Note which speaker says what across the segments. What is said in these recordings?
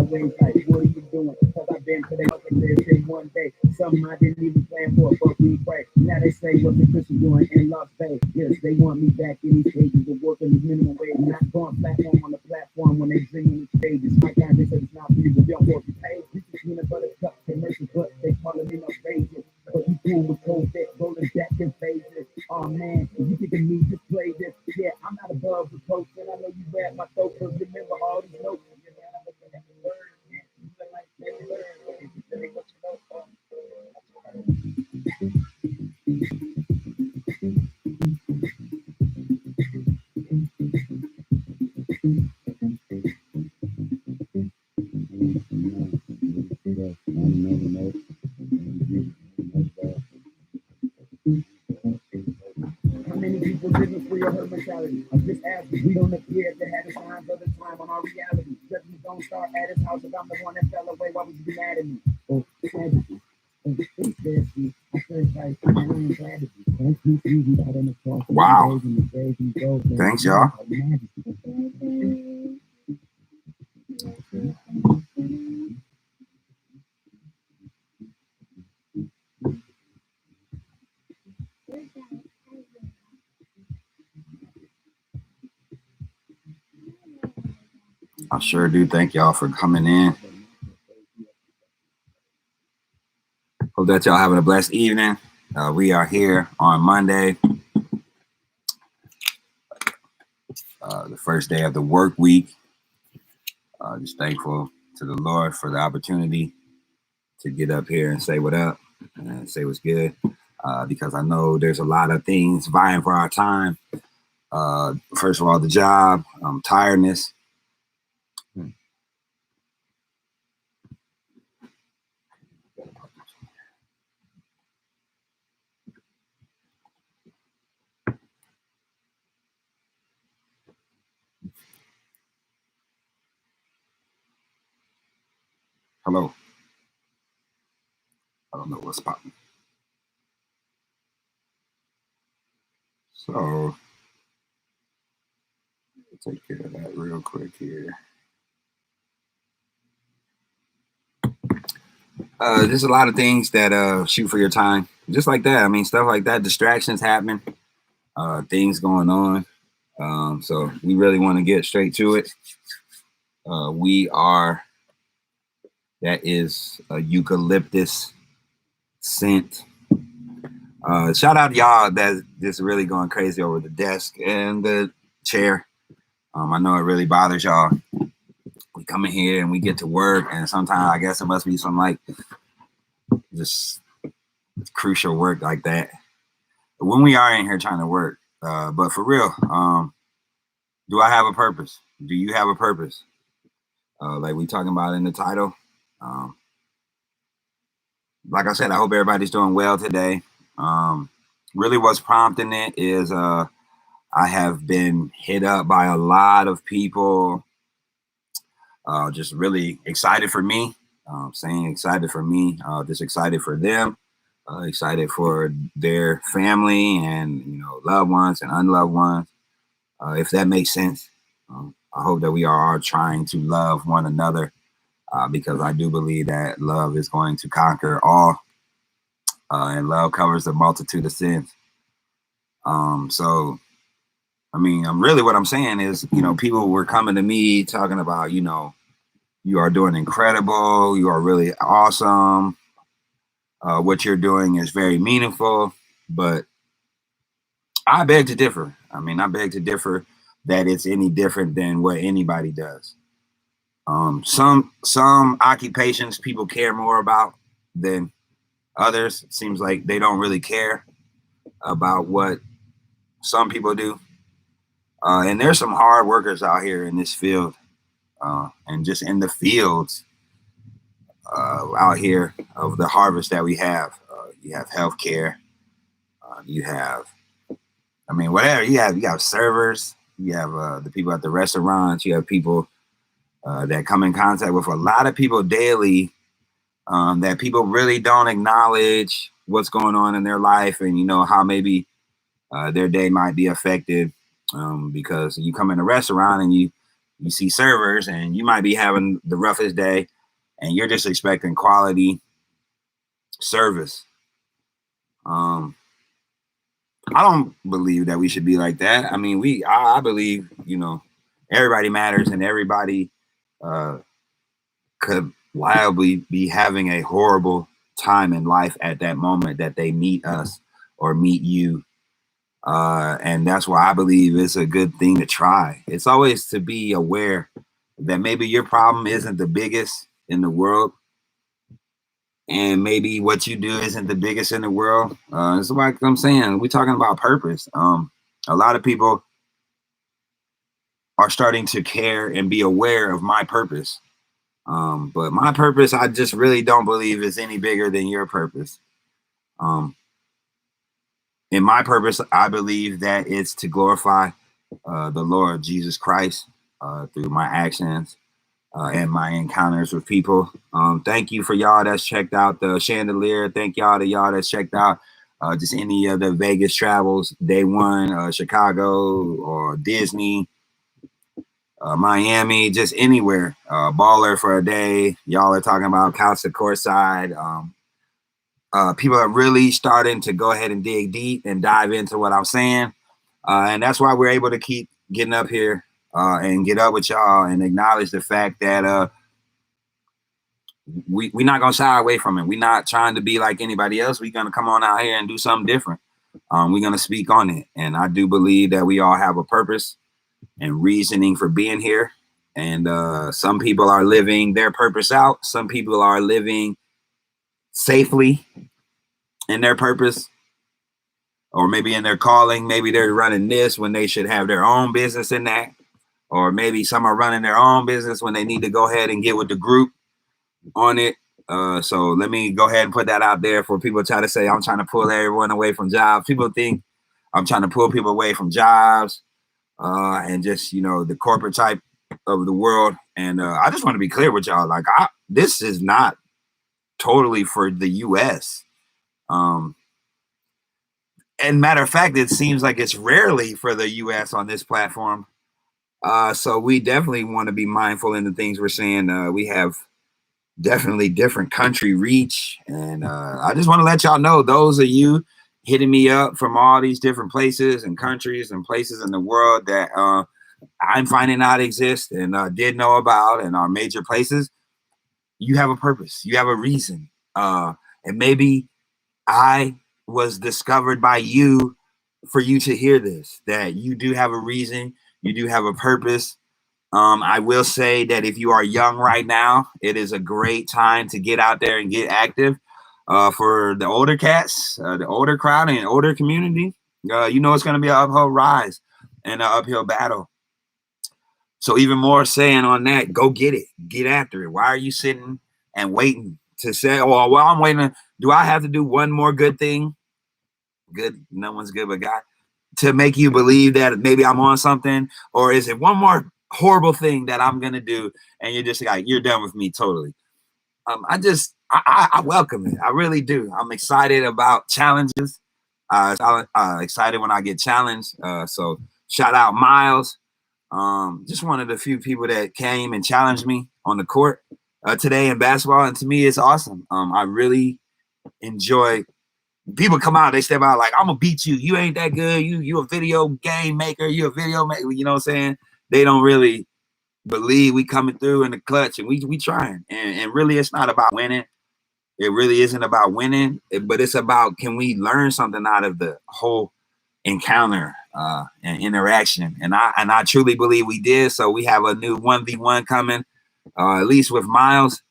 Speaker 1: always like, what are you doing? Cause I've been to the bucket list in one day. Something I didn't even plan for, but we pray. Now they say what the Christians doing in Las Vegas. Yes, they want me back in these stages of working the minimum wage. Not going platform on the platform when they dream in these stages. My God, they said it's not for you, but don't work. Hey, this is peanut butter cup, they make it, but they calling me no crazy. But you cool with cold fit, rolling back in phases. Oh man, if you think of me, just play this. Yeah, I'm not above the post, and I know you rap my throat, cause remember all these notes. How many people living free of her mentality? I'm just asking. We don't appear to have the signs of the time on our reality. Judgment don't start at his house. If I'm the one that fell away, why would you be mad at me? Oh, tragedy. Wow. Thanks, y'all. I sure do thank y'all for coming in. Hope that y'all having a blessed evening. We are here on Monday, the first day of the work week. Just thankful to the Lord for the opportunity to get up here and say what up and say what's good, because I know there's a lot of things vying for our time. First of all, the job, tiredness. Hello. I don't know what's popping. So take care of that real quick here. There's a lot of things that shoot for your time, just like that. I mean, stuff like that, distractions happening, things going on. So we really want to get straight to it. That is a eucalyptus scent. Shout out to y'all that just really going crazy over the desk and the chair. I know it really bothers y'all. We come in here and we get to work, and sometimes I guess it must be some like just crucial work like that when we are in here trying to work. But for real, do I have a purpose? Do you have a purpose? Like we talking about in the title. Like I said, I hope everybody's doing well today. Really what's prompting it is I have been hit up by a lot of people just really excited for me, saying excited for me, just excited for them, excited for their family and, loved ones and unloved ones. If that makes sense, I hope that we are all trying to love one another, because I do believe that love is going to conquer all, and love covers the multitude of sins. So, I mean, really what I'm saying is, people were coming to me talking about, you are doing incredible. You are really awesome. What you're doing is very meaningful, but I beg to differ. I mean, I beg to differ that it's any different than what anybody does. Some occupations people care more about than others. It seems like they don't really care about what some people do. And there's some hard workers out here in this field, and just in the fields out here of the harvest that we have. You have healthcare. You have, whatever. You have servers. You have the people at the restaurants. You have people that come in contact with a lot of people daily, that people really don't acknowledge what's going on in their life, and how maybe their day might be affected, because you come in a restaurant and you You see servers, and you might be having the roughest day, and you're just expecting quality service. I don't believe that we should be like that. I mean, I believe, everybody matters, and everybody could liably be having a horrible time in life at that moment that they meet us or meet you. And that's why I believe it's a good thing to try. It's always to be aware that maybe your problem isn't the biggest in the world, and maybe what you do isn't the biggest in the world. It's like I'm saying, we're talking about purpose. A lot of people are starting to care and be aware of my purpose. But my purpose, I just really don't believe is any bigger than your purpose. In my purpose, I believe that it's to glorify the Lord Jesus Christ through my actions and my encounters with people. Thank you for y'all that's checked out the chandelier. Thank y'all to y'all that's checked out just any of the Vegas travels, day one, Chicago or Disney, Miami, just anywhere. Baller for a day. Y'all are talking about couch to courtside. People are really starting to go ahead and dig deep and dive into what I'm saying. And that's why we're able to keep getting up here and get up with y'all and acknowledge the fact that we're not going to shy away from it. We're not trying to be like anybody else. We're going to come on out here and do something different. We're going to speak on it. And I do believe that we all have a purpose and reasoning for being here. And some people are living their purpose out. Some people are living safely in their purpose, or maybe in their calling. Maybe they're running this when they should have their own business in that. Or maybe some are running their own business when they need to go ahead and get with the group on it. So let me go ahead and put that out there for people to try to say I'm trying to pull everyone away from jobs. People think I'm trying to pull people away from jobs and just, the corporate type of the world. And I just want to be clear with y'all. Like, this is not totally for the U.S. And matter of fact, it seems like it's rarely for the U.S. on this platform. So we definitely want to be mindful in the things we're saying. We have definitely different country reach. And I just want to let y'all know, those of you hitting me up from all these different places and countries and places in the world that I'm finding out exist and did know about and are major places, you have a purpose. You have a reason. And maybe I was discovered by you for you to hear this, that you do have a reason. You do have a purpose. I will say that if you are young right now, it is a great time to get out there and get active. For the older cats, the older crowd and older community, it's going to be an uphill rise and an uphill battle. So even more saying on that, go get it. Get after it. Why are you sitting and waiting to say, oh, well, I'm waiting. Do I have to do one more good thing? Good. No one's good but God. To make you believe that maybe I'm on something? Or is it one more horrible thing that I'm going to do? And you're just like, you're done with me totally. I welcome it. I really do. I'm excited about challenges. Excited when I get challenged. So shout out Miles. Just one of the few people that came and challenged me on the court today in basketball. And to me, it's awesome. I really enjoy people come out, they step out like, I'm gonna beat you. You ain't that good. You a video game maker. You a video maker. You know what I'm saying? They don't really believe we coming through in the clutch, and we trying. And really, it's not about winning. It really isn't about winning, but it's about, can we learn something out of the whole encounter and interaction? And I truly believe we did. So we have a new 1v1 coming, at least with Miles,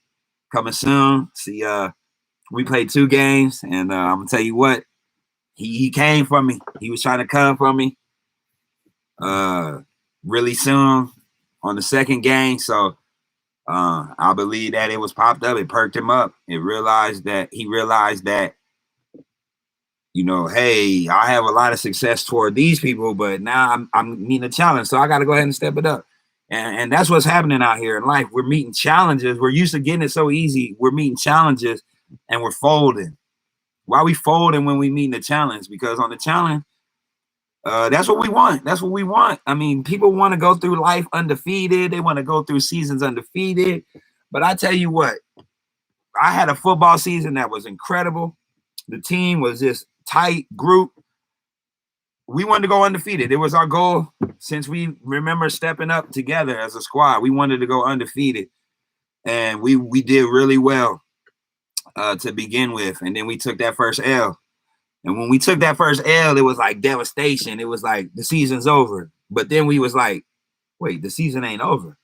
Speaker 1: coming soon. See, we played 2 games, and I'm gonna tell you what, he came for me. He was trying to come for me really soon on the second game. So I believe that it was popped up. It perked him up. He realized that, hey, I have a lot of success toward these people, but now I'm meeting a challenge. So I got to go ahead and step it up. And that's what's happening out here in life. We're meeting challenges. We're used to getting it so easy. We're meeting challenges and we're folding. Why are we folding when we meet the challenge? Because on the challenge, That's what we want. That's what we want. I mean, people want to go through life undefeated. They want to go through seasons undefeated. But I tell you what, I had a football season that was incredible. The team was this tight group. We wanted to go undefeated. It was our goal since we remember stepping up together as a squad. We wanted to go undefeated. And we did really well to begin with. And then we took that first L. And when we took that first L, it was like devastation. It was like the season's over. But then we was like, wait, the season ain't over.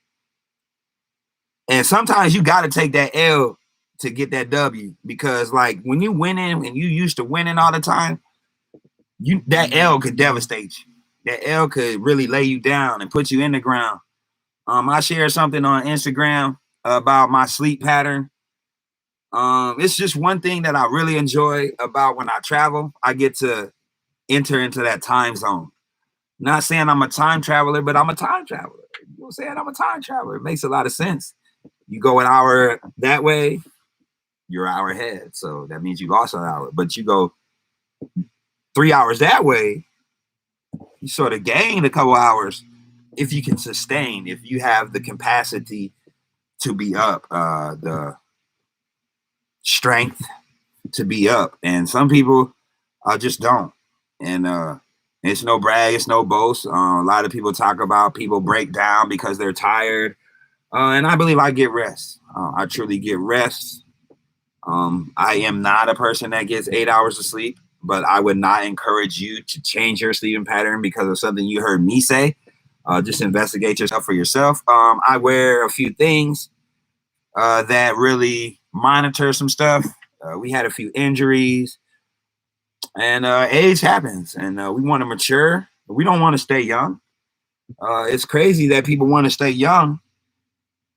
Speaker 1: And sometimes you got to take that L to get that W, because like when you winning and you used to winning all the time, that L could devastate you. That L could really lay you down and put you in the ground. I shared something on Instagram about my sleep pattern. It's just one thing that I really enjoy about when I travel. I get to enter into that time zone. Not saying I'm a time traveler, but I'm a time traveler. You know what I'm saying? I'm a time traveler. It makes a lot of sense. You go an hour that way, you're an hour ahead. So that means you lost an hour. But you go 3 hours that way, you sort of gain a couple hours if you can sustain, if you have the capacity to be up, the strength to be up. And some people just don't. And it's no brag, it's no boast. A lot of people talk about people break down because they're tired. And I believe I get rest. I truly get rest. I am not a person that gets 8 hours of sleep, but I would not encourage you to change your sleeping pattern because of something you heard me say. Just investigate yourself for yourself. I wear a few things that really monitor some stuff. We had a few injuries, and age happens, and we want to mature. We don't want to stay young. It's crazy that people want to stay young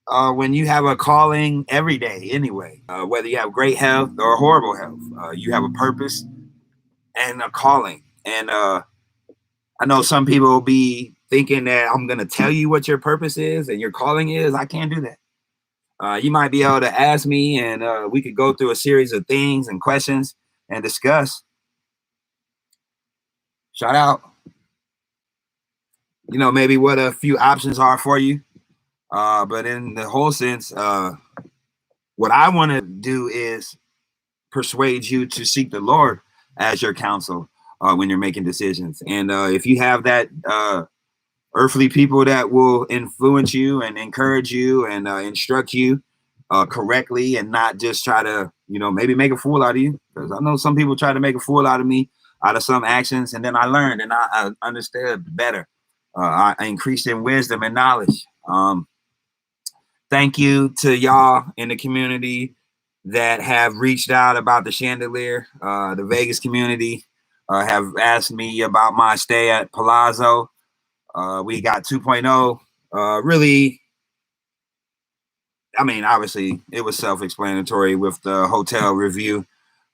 Speaker 1: when you have a calling every day anyway. Whether you have great health or horrible health, you have a purpose and a calling. And I know some people will be thinking that I'm going to tell you what your purpose is and your calling is. I can't do that. You might be able to ask me, and we could go through a series of things and questions and discuss. Shout out, maybe what a few options are for you. But in the whole sense, what I want to do is persuade you to seek the Lord as your counsel when you're making decisions. And if you have that earthly people that will influence you and encourage you and instruct you correctly, and not just try to, maybe make a fool out of you. Because I know some people try to make a fool out of me, out of some actions, and then I learned and I understood better. I increased in wisdom and knowledge. Thank you to y'all in the community that have reached out about the chandelier. The Vegas community have asked me about my stay at Palazzo. We got 2.0. Really, I mean, obviously, it was self-explanatory with the hotel review.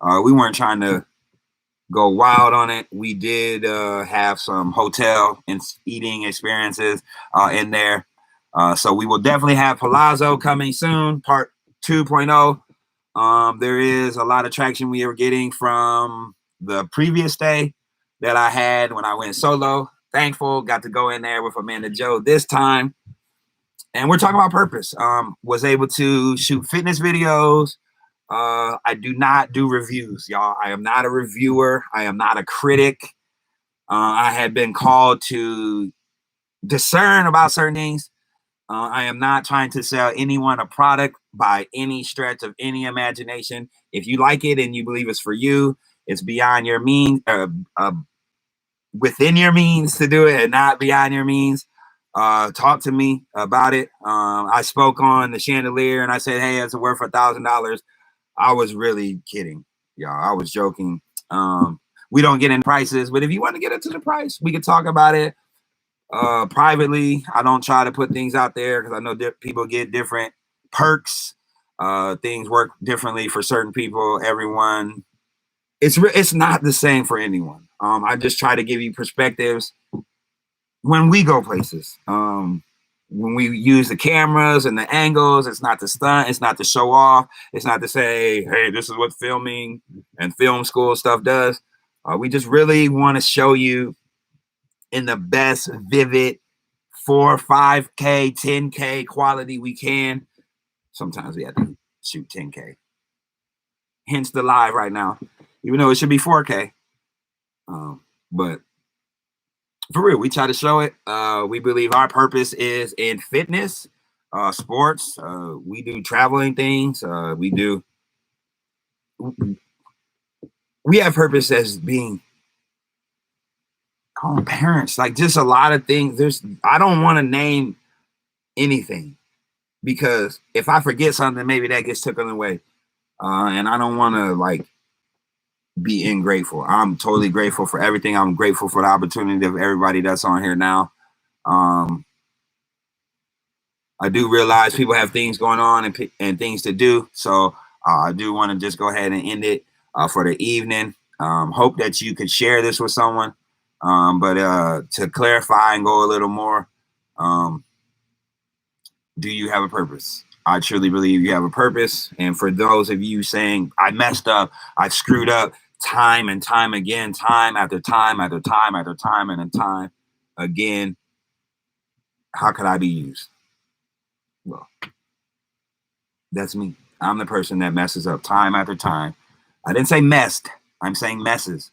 Speaker 1: We weren't trying to go wild on it. We did have some hotel and eating experiences in there. So we will definitely have Palazzo coming soon, part 2.0. There is a lot of traction we are getting from the previous stay that I had when I went solo. Thankful, got to go in there with Amanda Joe this time. And we're talking about purpose. Was able to shoot fitness videos. I do not do reviews, y'all. I am not a reviewer. I am not a critic. I had been called to discern about certain things. I am not trying to sell anyone a product by any stretch of any imagination. If you like it and you believe it's for you, it's beyond your means, within your means to do it, and not beyond your means. Talk to me about it. I spoke on the chandelier and I said, hey, it's worth $1,000. I was really kidding, y'all. I was joking. We don't get into prices, but if you want to get into the price, we could talk about it privately. I don't try to put things out there because I know people get different perks. Things work differently for certain people. Everyone, it's not the same for anyone. I just try to give you perspectives when we go places. When we use the cameras and the angles, it's not to stunt, it's not to show off, it's not to say, hey, this is what filming and film school stuff does. We just really want to show you in the best vivid 4, 5K, 10K quality we can. Sometimes we have to shoot 10K. Hence the live right now, even though it should be 4K. But for real, we try to show it. We believe our purpose is in fitness, sports. We do traveling things. We have purpose as being parents, like just a lot of things. I don't want to name anything because if I forget something, maybe that gets taken away. And I don't want to like be ingrateful. I'm totally grateful for everything. I'm grateful for the opportunity of everybody that's on here now. I do realize people have things going on and things to do. So I do want to just go ahead and end it for the evening. Hope that you could share this with someone. But to clarify and go a little more, do you have a purpose? I truly believe you have a purpose. And for those of you saying, I messed up, I screwed up time and time again, time after time after time after time and time again, how could I be used? Well, that's me. I'm the person that messes up time after time. I didn't say messed. I'm saying messes.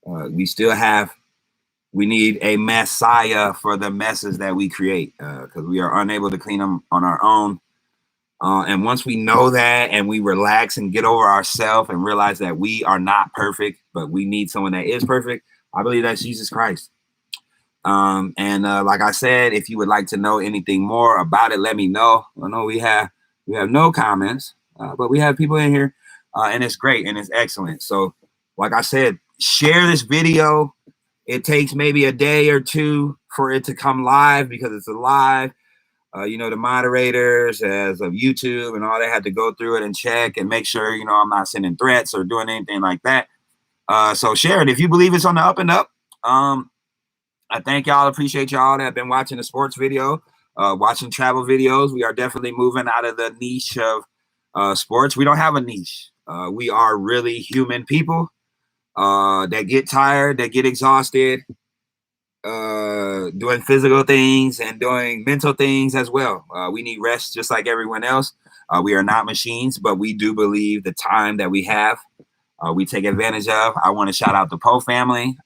Speaker 1: We need a messiah for the messes that we create because we are unable to clean them on our own. And once we know that and we relax and get over ourselves and realize that we are not perfect, but we need someone that is perfect, I believe that's Jesus Christ. And like I said, if you would like to know anything more about it, let me know. I know we have no comments, but we have people in here, and it's great and it's excellent. So, like I said, share this video. It takes maybe a day or two for it to come live because it's a live. The moderators as of YouTube and all, they had to go through it and check and make sure, I'm not sending threats or doing anything like that. So share it if you believe it's on the up and up. I thank y'all. Appreciate y'all that have been watching the sports video, watching travel videos. We are definitely moving out of the niche of sports. We don't have a niche. We are really human people that get tired, that get exhausted, doing physical things and doing mental things as well. We need rest just like everyone else. We are not machines, but we do believe the time that we have, we take advantage of. I want to shout out the Powe family.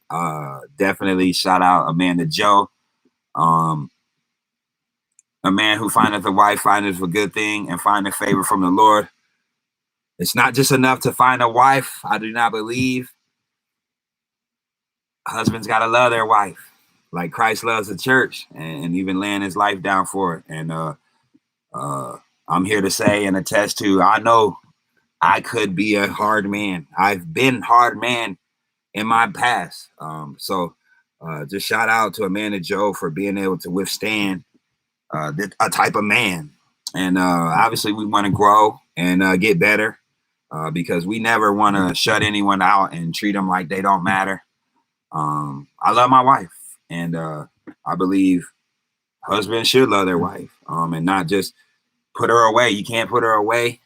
Speaker 1: Definitely shout out Amanda Joe. A man who findeth a wife findeth a good thing and findeth favor from the Lord. It's not just enough to find a wife. I do not believe husbands got to love their wife like Christ loves the church and even laying his life down for it. And I'm here to say and attest to, I know I could be a hard man. I've been hard man in my past. So just shout out to Amanda Joe for being able to withstand a type of man. And obviously we want to grow and get better because we never want to shut anyone out and treat them like they don't matter. I love my wife. And I believe husbands should love their wife and not just put her away. You can't put her away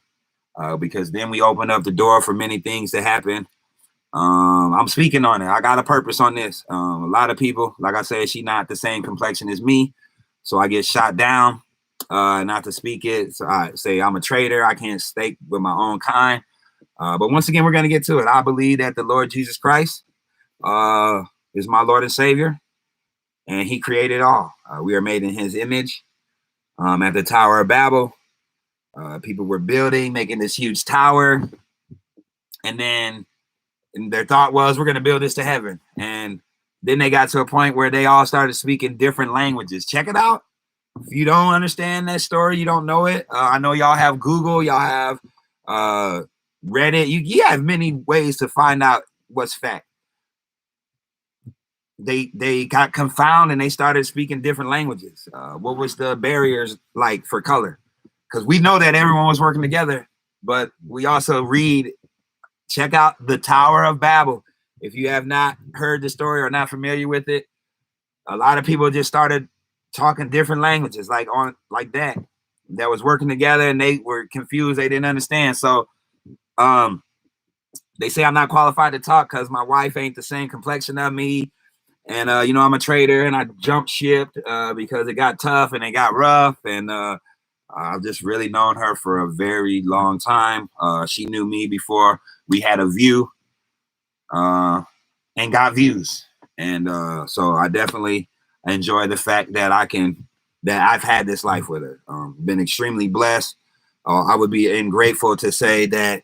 Speaker 1: because then we open up the door for many things to happen. I'm speaking on it. I got a purpose on this. A lot of people, like I said, she not the same complexion as me. So I get shot down, not to speak it. So I say I'm a traitor. I can't stake with my own kind. But once again, we're going to get to it. I believe that the Lord Jesus Christ is my Lord and Savior. And he created all. We are made in his image. At the Tower of Babel, people were building, making this huge tower. And then their thought was, we're going to build this to heaven. And then they got to a point where they all started speaking different languages. Check it out. If you don't understand that story, you don't know it. I know y'all have Google, y'all have Reddit. You have many ways to find out what's fact. They got confounded and they started speaking different languages. What was the barriers like for color? Because we know that everyone was working together, but we also check out the Tower of Babel. If you have not heard the story or not familiar with it, a lot of people just started talking different languages like that was working together and they were confused. They didn't understand. So they say I'm not qualified to talk because my wife ain't the same complexion of me. And you know, I'm a trader, and I jumped ship because it got tough and it got rough. And I've just really known her for a very long time. She knew me before we had a view and got views. And so I definitely enjoy the fact that I've had this life with her. Been extremely blessed. I would be ungrateful to say that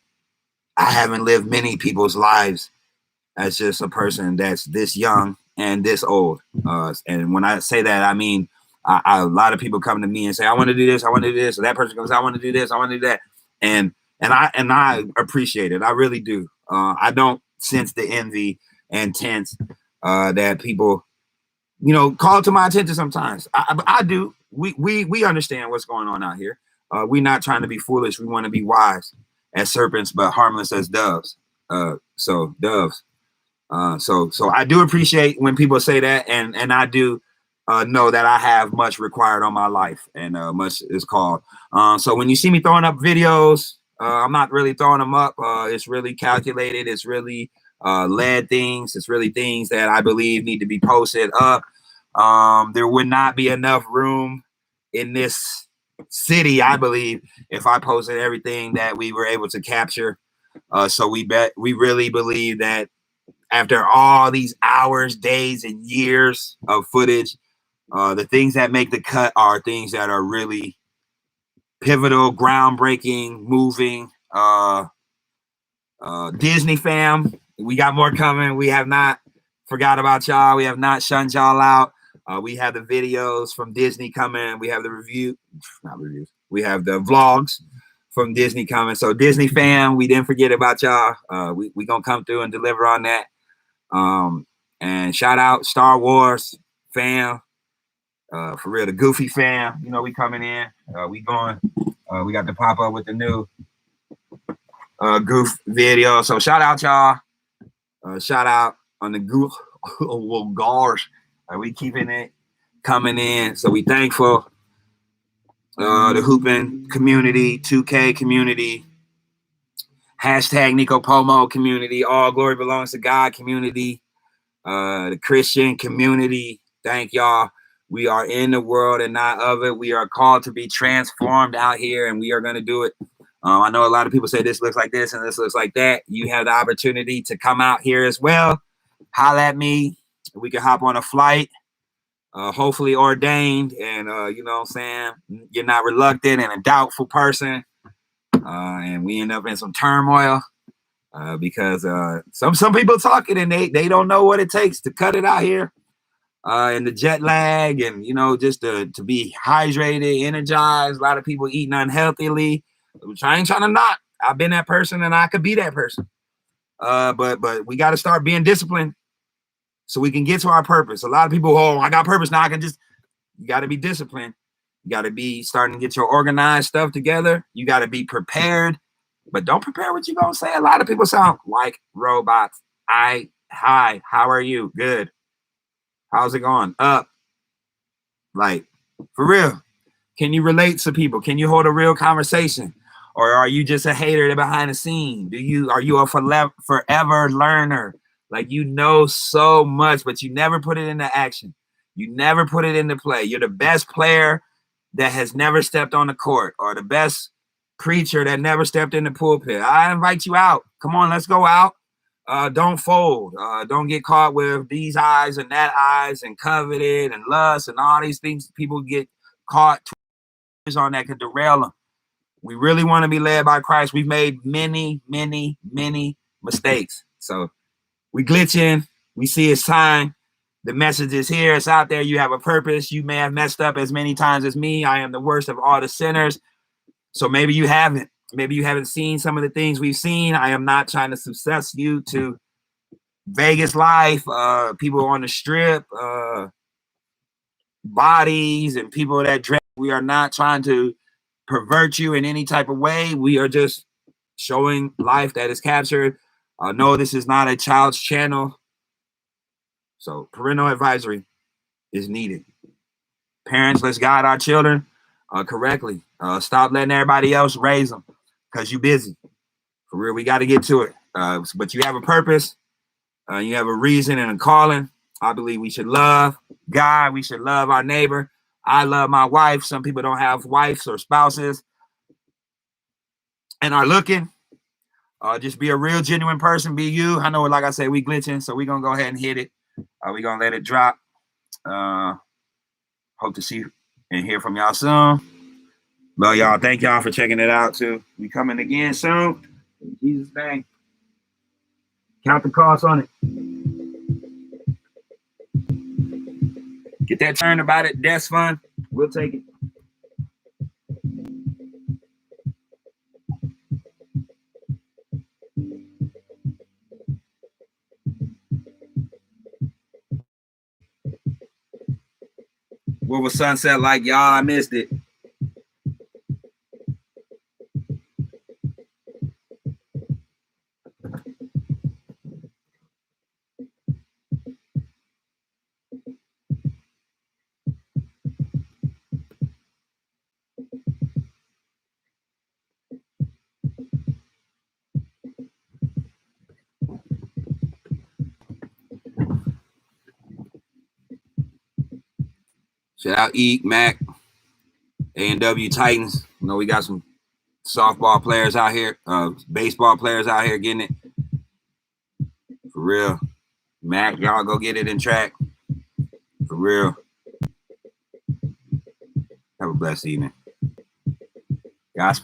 Speaker 1: I haven't lived many people's lives as just a person that's this young and this old. And when I say that, I mean, a lot of people come to me and say, I want to do this, I want to do this. Or that person goes, I want to do this, I want to do that. And I appreciate it. I really do. I don't sense the envy and tense that people, you know, call to my attention sometimes. I do. We understand what's going on out here. We're not trying to be foolish. We want to be wise as serpents, but harmless as doves. So doves. So I do appreciate when people say that, and I do know that I have much required on my life, and much is called. So when you see me throwing up videos, I'm not really throwing them up. It's really calculated. It's really led things. It's really things that I believe need to be posted up. There would not be enough room in this city, I believe, if I posted everything that we were able to capture. So we really believe that after all these hours, days, and years of footage, the things that make the cut are things that are really pivotal, groundbreaking, moving. Disney fam, we got more coming. We have not forgot about y'all. We have not shunned y'all out. We have the videos from Disney coming. We have the not reviews. We have the vlogs from Disney coming. So Disney fam, we didn't forget about y'all. We gonna come through and deliver on that. And shout out Star Wars fam, for real, the Goofy fam. You know, we coming in. We going. We got to pop up with the new Goof video. So shout out y'all. Shout out on the Goof. Well, gosh, we keeping it coming in. So we thankful. The hooping community, 2K community, hashtag Niko Pomo community, all glory belongs to God community, the Christian community. Thank y'all. We are in the world and not of it. We are called to be transformed out here, and we are going to do it. I know a lot of people say this looks like this and this looks like that. You have the opportunity to come out here as well. Holla at me. We can hop on a flight, hopefully ordained, and you know what I'm saying? You're not reluctant and a doubtful person. And we end up in some turmoil because some people talking and they don't know what it takes to cut it out here. And the jet lag, and you know, just to be hydrated, energized. A lot of people eating unhealthily. I ain't trying to knock. I've been that person, and I could be that person. But we got to start being disciplined so we can get to our purpose. A lot of people, I got purpose now. You got to be disciplined. You got to be starting to get your organized stuff together. You got to be prepared, but don't prepare what you're gonna say. A lot of people sound like robots. Hi, how are you? Good. How's it going? Up. Like, for real. Can you relate to people? Can you hold a real conversation? Or are you just a hater behind the scene? Are you a forever learner? Like, you know so much, but you never put it into action. You never put it into play. You're the best player that has never stepped on the court, or the best preacher that never stepped in the pulpit. I invite you out. Come on, let's go out. Don't fold. Don't get caught with these eyes and that eyes and coveted and lust and all these things. People get caught on that could derail them. We really want to be led by Christ. We've made many, many, many mistakes. So we glitching. We see it's time. The message is here. It's out there. You have a purpose. You may have messed up as many times as me. I am the worst of all the sinners. So maybe you haven't. Maybe you haven't seen some of the things we've seen. I am not trying to success you to Vegas life, people on the strip, bodies, and people that dress. We are not trying to pervert you in any type of way. We are just showing life that is captured. No, this is not a child's channel. So parental advisory is needed. Parents, let's guide our children correctly. Stop letting everybody else raise them because you're busy. For real, we got to get to it. But you have a purpose. You have a reason and a calling. I believe we should love God. We should love our neighbor. I love my wife. Some people don't have wives or spouses and are looking. Just be a real, genuine person. Be you. I know, like I said, we glitching, so we're going to go ahead and hit it. We're going to let it drop. Hope to see and hear from y'all soon. Love y'all. Thank y'all for checking it out, too. We coming again soon. In Jesus' name. Count the cost on it. Get that turn about it. Desk fund. We'll take it. What was sunset like, y'all? I missed it. Shout out Eek, Mac, A&W Titans. You know, we got some softball players out here, baseball players out here getting it. For real. Mac, y'all go get it in track. For real. Have a blessed evening. Godspeed.